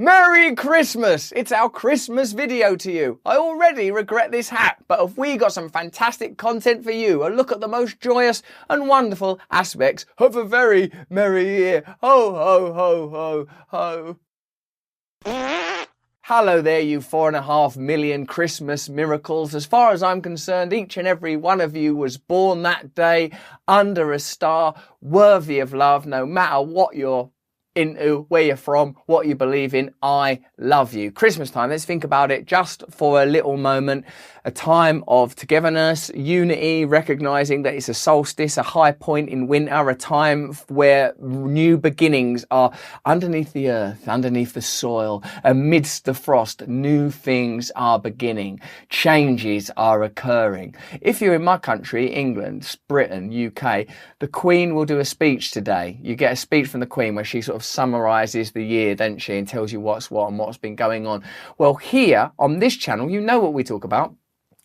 Merry Christmas! It's our Christmas video to you. I already regret this hat, but have we got some fantastic content for you? A look at the most joyous and wonderful aspects of a very merry year. Ho, ho, ho, ho, ho. Hello there, you 4.5 million Christmas miracles. As far as I'm concerned, each and every one of you was born that day under a star, worthy of love, no matter what you're into, where you're from, what you believe in. I love you. Christmas time, let's think about it just for a little moment. A time of togetherness, unity, recognizing that it's a solstice, a high point in winter, a time where new beginnings are underneath the earth, underneath the soil, amidst the frost. New things are beginning. Changes are occurring. If you're in my country, England, Britain, UK, the Queen will do a speech today. You get a speech from the Queen where she sort of summarizes the year, doesn't she, and tells you what's what and what's been going on. Well, here on this channel, you know what we talk about.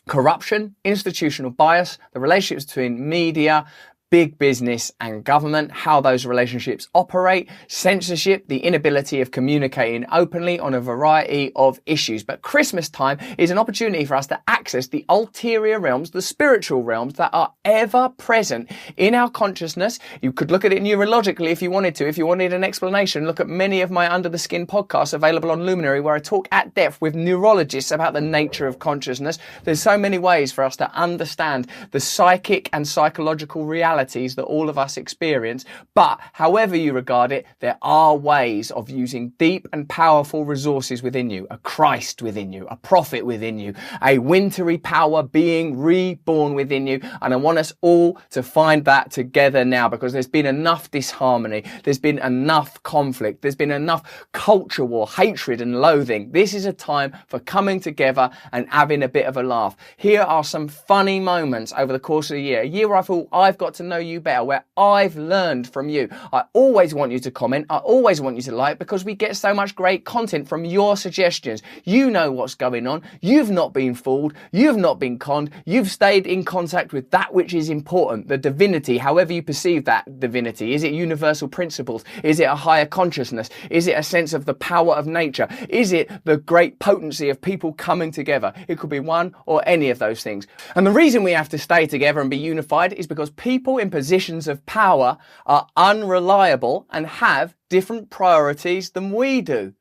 Corruption, institutional bias, the relationships between media, big business and government, how those relationships operate, censorship, the inability of communicating openly on a variety of issues. But Christmas time is an opportunity for us to access the ulterior realms, the spiritual realms that are ever present in our consciousness. You could look at it neurologically if you wanted to. If you wanted an explanation, look at many of my Under the Skin podcasts available on Luminary, where I talk at depth with neurologists about the nature of consciousness. There's so many ways for us to understand the psychic and psychological reality that all of us experience. But however you regard it, there are ways of using deep and powerful resources within you, a Christ within you, a prophet within you, a wintry power being reborn within you. And I want us all to find that together now, because there's been enough disharmony, there's been enough conflict, there's been enough culture war, hatred and loathing. This is a time for coming together and having a bit of a laugh. Here are some funny moments over the course of the year, a year where I thought I've got to know you better, where I've learned from you. I always want you to comment. I always want you to like, because we get so much great content from your suggestions. You know what's going on. You've not been fooled. You've not been conned. You've stayed in contact with that which is important, the divinity, however you perceive that divinity. Is it universal principles? Is it a higher consciousness? Is it a sense of the power of nature? Is it the great potency of people coming together? It could be one or any of those things. And the reason we have to stay together and be unified is because people in positions of power are unreliable and have different priorities than we do,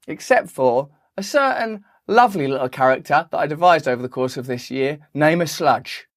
except for a certain lovely little character that I devised over the course of this year, named Sludge.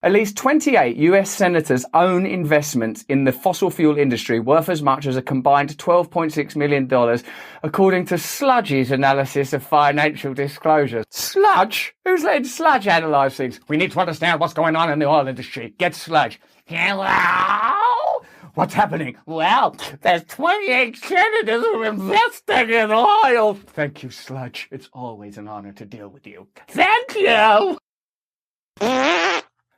At least 28 US senators own investments in the fossil fuel industry worth as much as a combined $12.6 million, according to Sludge's analysis of financial disclosures. Sludge? Who's letting Sludge analyse things? We need to understand what's going on in the oil industry. Get Sludge. Hello? What's happening? Well, there's 28 senators who are investing in oil. Thank you, Sludge. It's always an honor to deal with you. Thank you.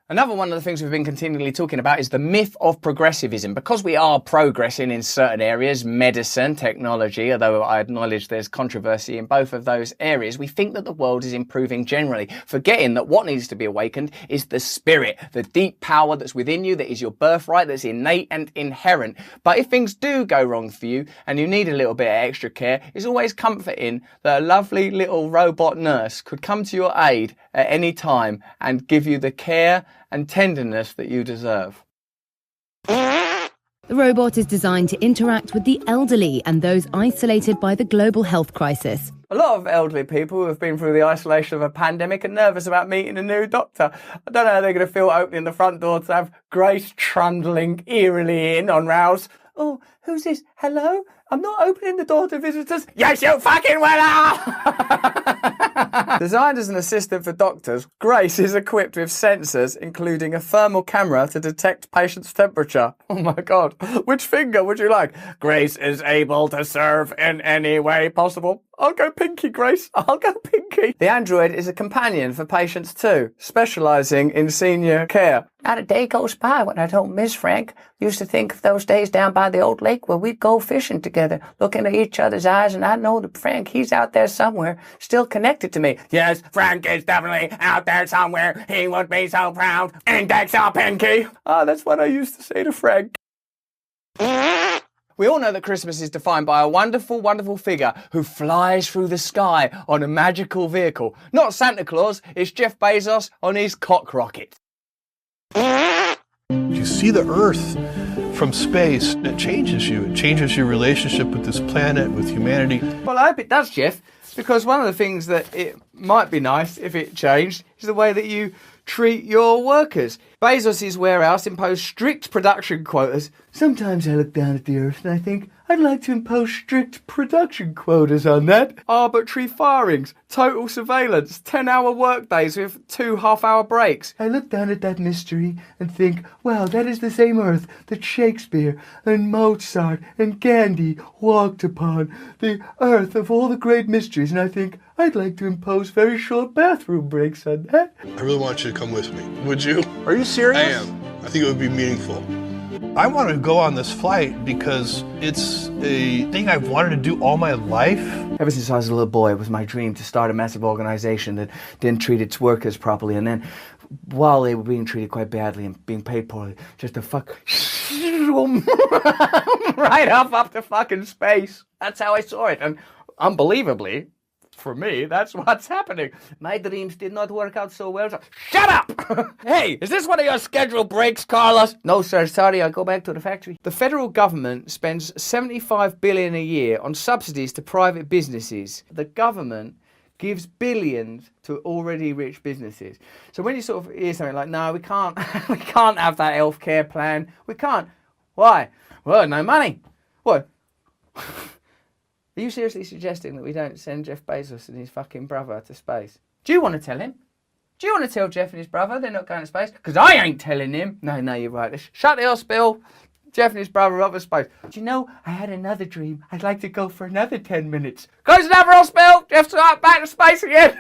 Another one of the things we've been continually talking about is the myth of progressivism. Because we are progressing in certain areas, medicine, technology, although I acknowledge there's controversy in both of those areas, we think that the world is improving generally, forgetting that what needs to be awakened is the spirit, the deep power that's within you, that is your birthright, that's innate and inherent. But if things do go wrong for you and you need a little bit of extra care, it's always comforting that a lovely little robot nurse could come to your aid at any time and give you the care and tenderness that you deserve. The robot is designed to interact with the elderly and those isolated by the global health crisis. A lot of elderly people who have been through the isolation of a pandemic are nervous about meeting a new doctor. I don't know how they're going to feel opening the front door to have Grace trundling eerily in on rouse. Oh, who's this? Hello? I'm not opening the door to visitors. Yes, you fucking will are! Designed as an assistant for doctors, Grace is equipped with sensors, including a thermal camera to detect patients' temperature. Oh my God. Which finger would you like? Grace is able to serve in any way possible. I'll go pinky, Grace. I'll go pinky. The android is a companion for patients too, specialising in senior care. Not a day goes by when I don't miss Frank. Used to think of those days down by the old lake where we'd go fishing together, looking at each other's eyes, and I know that Frank, he's out there somewhere, still connected to me. Yes, Frank is definitely out there somewhere. He would be so proud. Index or pinky. Ah, that's what I used to say to Frank. We all know that Christmas is defined by a wonderful, wonderful figure who flies through the sky on a magical vehicle. Not Santa Claus, it's Jeff Bezos on his cock rocket. You see the Earth from space, it changes you. It changes your relationship with this planet, with humanity. Well, I hope it does, Jeff, because one of the things that it might be nice if it changed is the way that you treat your workers. Bezos' warehouse imposed strict production quotas. Sometimes I look down at the Earth and I think, I'd like to impose strict production quotas on that. Arbitrary firings, total surveillance, 10-hour workdays with 2 half-hour breaks. I look down at that mystery and think, wow, that is the same Earth that Shakespeare and Mozart and Gandhi walked upon. The Earth of all the great mysteries. And I think, I'd like to impose very short bathroom breaks on that. I really want you to come with me. Would you? Are you serious? I am. I think it would be meaningful. I want to go on this flight because it's a thing I've wanted to do all my life. Ever since I was a little boy, it was my dream to start a massive organisation that didn't treat its workers properly, and then, while they were being treated quite badly and being paid poorly, just to fuck right up to fucking space. That's how I saw it, and unbelievably, for me, that's what's happening. My dreams did not work out so well. So shut up! Hey, is this one of your scheduled breaks, Carlos? No, sir. Sorry, I'll go back to the factory. The federal government spends $75 billion a year on subsidies to private businesses. The government gives billions to already rich businesses. So when you sort of hear something like, no, we can't have that healthcare plan. We can't. Why? Well, no money. What? Are you seriously suggesting that we don't send Jeff Bezos and his fucking brother to space? Do you want to tell him? Do you want to tell Jeff and his brother they're not going to space? Because I ain't telling him. No, you're right. Let's shut the hospital. Jeff and his brother up to space. Do you know, I had another dream. I'd like to go for another 10 minutes. Close another hospital. Jeff's back to space again.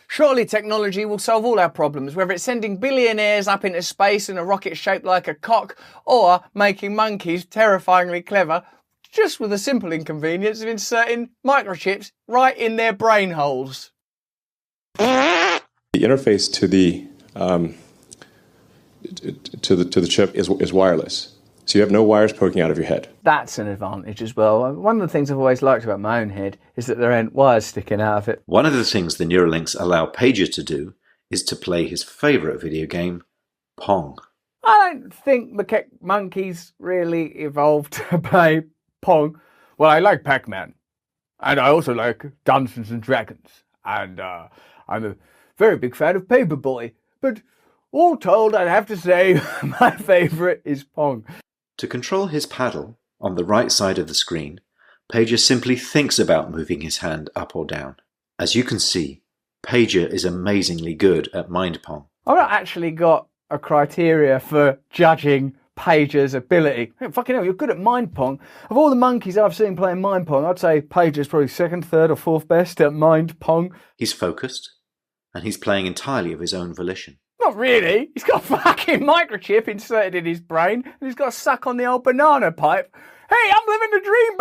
Surely technology will solve all our problems, whether it's sending billionaires up into space in a rocket shaped like a cock, or making monkeys terrifyingly clever, just with the simple inconvenience of inserting microchips right in their brain holes. The interface to the chip is wireless, so you have no wires poking out of your head. That's an advantage as well. One of the things I've always liked about my own head is that there ain't wires sticking out of it. One of the things the Neuralinks allow Pager to do is to play his favourite video game, Pong. I don't think macaque monkeys really evolved to play Pong. Well, I like Pac-Man, and I also like Dungeons and Dragons, and I'm a very big fan of Paperboy, but all told, I'd have to say my favourite is Pong. To control his paddle, on the right side of the screen, Pager simply thinks about moving his hand up or down. As you can see, Pager is amazingly good at Mind Pong. I've not actually got a criteria for judging Pager's ability. Hey, fucking hell, you're good at Mind Pong. Of all the monkeys I've seen playing Mind Pong, I'd say Pager's probably second, third or fourth best at Mind Pong. He's focused, and he's playing entirely of his own volition. Not really. He's got a fucking microchip inserted in his brain, and he's got to suck on the old banana pipe. Hey, I'm living the dream,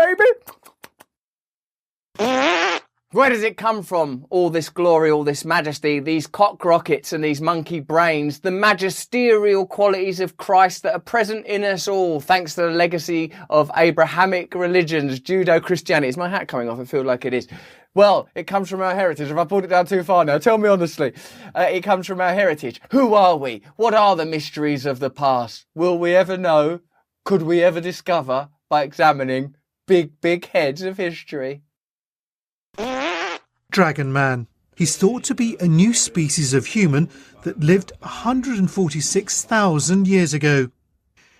baby! Where does it come from? All this glory, all this majesty, these cock rockets and these monkey brains, the magisterial qualities of Christ that are present in us all, thanks to the legacy of Abrahamic religions, Judo-Christianity. Is my hat coming off? I feel like it is. Well, it comes from our heritage. Have I pulled it down too far now? Tell me honestly. It comes from our heritage. Who are we? What are the mysteries of the past? Will we ever know? Could we ever discover by examining big heads of history? Dragon Man. He's thought to be a new species of human that lived 146,000 years ago.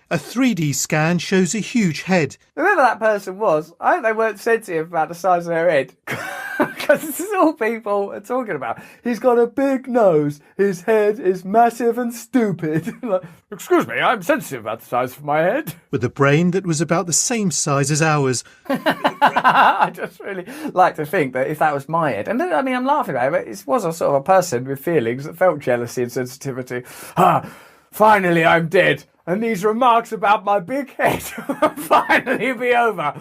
A 3D scan shows a huge head. Whoever that person was, I hope they weren't sensitive about the size of their head. Because this is all people are talking about. He's got a big nose. His head is massive and stupid. Like, excuse me, I'm sensitive about the size of my head. With a brain that was about the same size as ours. I just really like to think that if that was my head, and then, I mean, I'm laughing at it, but it was a sort of a person with feelings that felt jealousy and sensitivity. Finally I'm dead. And these remarks about my big head will finally be over.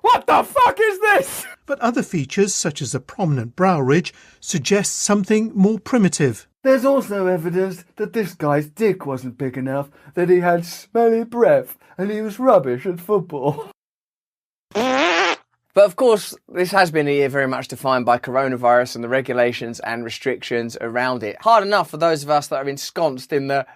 What the fuck is this? But other features, such as a prominent brow ridge, suggest something more primitive. There's also evidence that this guy's dick wasn't big enough, that he had smelly breath, and he was rubbish at football. But of course, this has been a year very much defined by coronavirus and the regulations and restrictions around it. Hard enough for those of us that are ensconced in the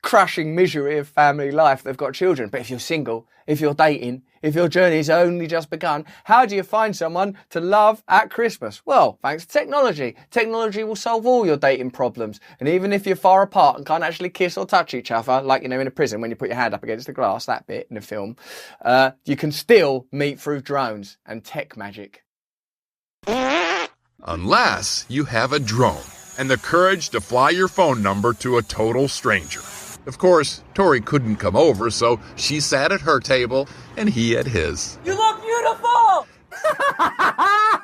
crushing misery of family life that have got children. But if you're single, if you're dating, if your journey's only just begun, how do you find someone to love at Christmas? Well, thanks to technology. Technology will solve all your dating problems. And even if you're far apart and can't actually kiss or touch each other, like, in a prison when you put your hand up against the glass, that bit in a film, you can still meet through drones and tech magic. Unless you have a drone and the courage to fly your phone number to a total stranger. Of course, Tori couldn't come over, so she sat at her table and he at his. You look beautiful!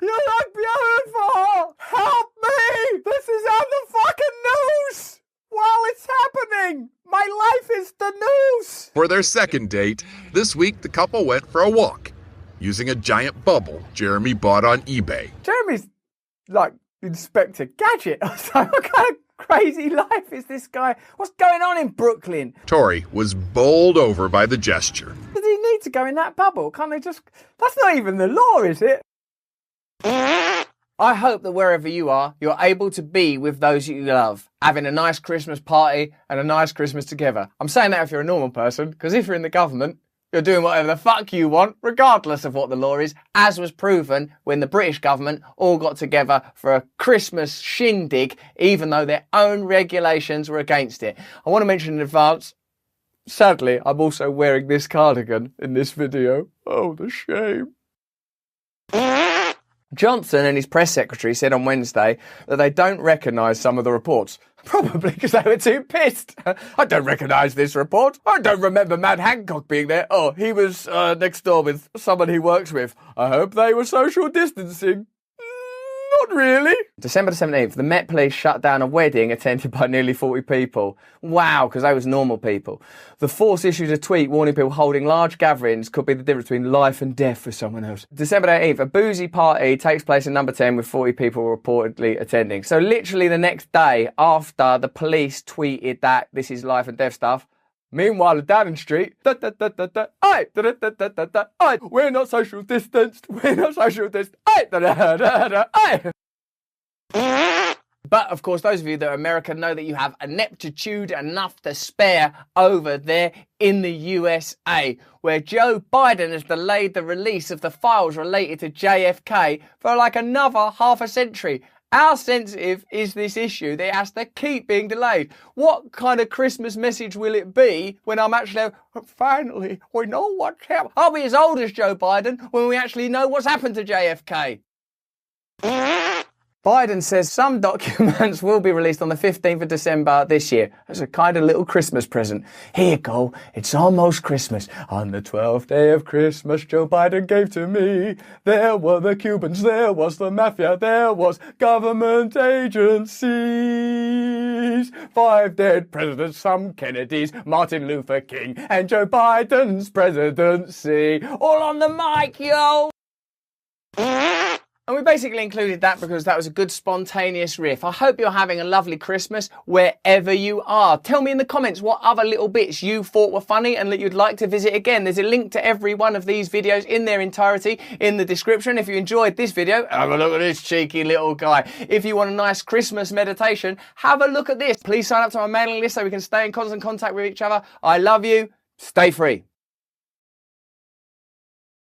You look beautiful! Help me! This is on the fucking news! While it's happening! My life is the news! For their second date, this week the couple went for a walk, using a giant bubble Jeremy bought on eBay. Jeremy's like Inspector Gadget. I was like, what kind of crazy life is this guy? What's going on in Brooklyn? Tori was bowled over by the gesture. Does he need to go in that bubble? Can't they just... That's not even the law, is it? I hope that wherever you are, you're able to be with those you love, having a nice Christmas party and a nice Christmas together. I'm saying that if you're a normal person, because if you're in the government, you're doing whatever the fuck you want, regardless of what the law is, as was proven when the British government all got together for a Christmas shindig, even though their own regulations were against it. I want to mention in advance, sadly, I'm also wearing this cardigan in this video. Oh, the shame. Johnson and his press secretary said on Wednesday that they don't recognise some of the reports. Probably because they were too pissed. I don't recognise this report. I don't remember Matt Hancock being there. Oh, he was next door with someone he works with. I hope they were social distancing. Not really. December the 17th, the Met Police shut down a wedding attended by nearly 40 people. Wow, because they was normal people. The force issued a tweet warning people holding large gatherings could be the difference between life and death for someone else. December 18th, a boozy party takes place in number 10 with 40 people reportedly attending. So literally the next day after the police tweeted that this is life and death stuff, meanwhile, at Downing Street, we're not social distanced, we're not social distanced, But, of course, those of you that are American know that you have ineptitude enough to spare over there in the USA, where Joe Biden has delayed the release of the files related to JFK for like another half a century. How sensitive is this issue that it has to keep being delayed? What kind of Christmas message will it be when I'm actually, finally, we know what's happened. I'll be as old as Joe Biden when we actually know what's happened to JFK. Biden says some documents will be released on the 15th of December this year as a kind of little Christmas present. Here you go, it's almost Christmas. On the 12th day of Christmas, Joe Biden gave to me. There were the Cubans, there was the mafia, there was government agencies. 5 dead presidents, some Kennedys, Martin Luther King, and Joe Biden's presidency. All on the mic, yo! And we basically included that because that was a good spontaneous riff. I hope you're having a lovely Christmas wherever you are. Tell me in the comments what other little bits you thought were funny and that you'd like to visit again. There's a link to every one of these videos in their entirety in the description. If you enjoyed this video, have a look at this cheeky little guy. If you want a nice Christmas meditation, have a look at this. Please sign up to my mailing list so we can stay in constant contact with each other. I love you. Stay free.